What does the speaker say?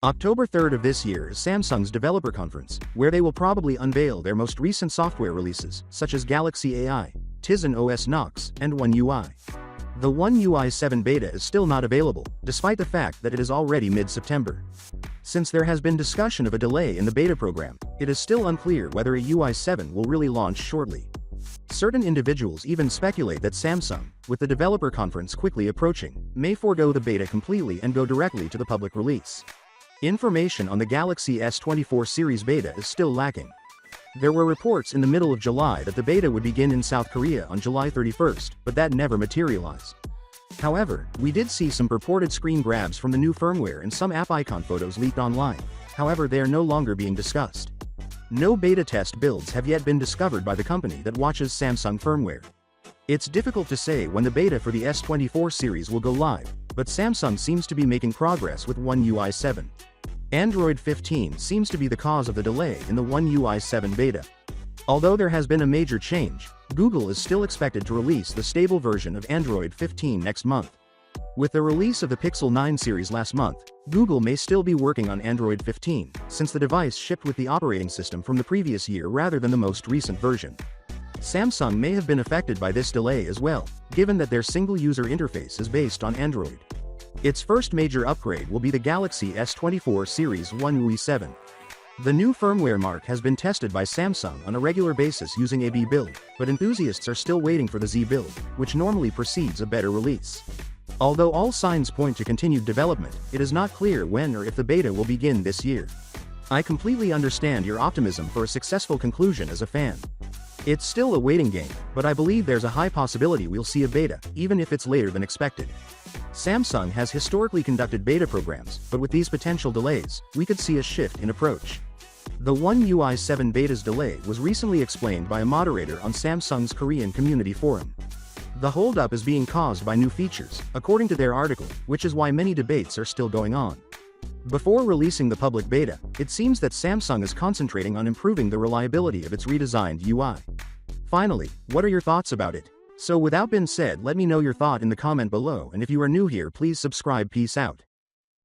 October 3rd of this year is Samsung's developer conference, where they will probably unveil their most recent software releases, such as Galaxy AI, Tizen OS Knox, and One UI. The One UI 7 beta is still not available, despite the fact that it is already mid-September. Since there has been discussion of a delay in the beta program, it is still unclear whether a UI 7 will really launch shortly. Certain individuals even speculate that Samsung, with the developer conference quickly approaching, may forego the beta completely and go directly to the public release. Information on the Galaxy S24 series beta is still lacking. There were reports in the middle of July that the beta would begin in South Korea on July 31st, but that never materialized. However, we did see some purported screen grabs from the new firmware and some app icon photos leaked online. However, they are no longer being discussed. No beta test builds have yet been discovered by the company that watches Samsung firmware. It's difficult to say when the beta for the S24 series will go live, but Samsung seems to be making progress with One UI 7. Android 15 seems to be the cause of the delay in the One UI 7 beta. Although there has been a major change, Google is still expected to release the stable version of Android 15 next month. With the release of the Pixel 9 series last month, Google may still be working on Android 15, since the device shipped with the operating system from the previous year rather than the most recent version. Samsung may have been affected by this delay as well, given that their single-user interface is based on Android. Its first major upgrade will be the Galaxy S24 series One UI 7. The new firmware mark has been tested by Samsung on a regular basis using a B build, but enthusiasts are still waiting for the Z build, which normally precedes a better release. Although all signs point to continued development, it is not clear when or if the beta will begin this year. I completely understand your optimism for a successful conclusion as a fan. It's still a waiting game, but I believe there's a high possibility we'll see a beta, even if it's later than expected. Samsung has historically conducted beta programs, but with these potential delays, we could see a shift in approach. The One UI 7 beta's delay was recently explained by a moderator on Samsung's Korean community forum. The holdup is being caused by new features, according to their article, which is why many debates are still going on. Before releasing the public beta, it seems that Samsung is concentrating on improving the reliability of its redesigned UI. Finally, what are your thoughts about it? So without being said, let me know your thought in the comment below, and if you are new here, please subscribe. Peace out.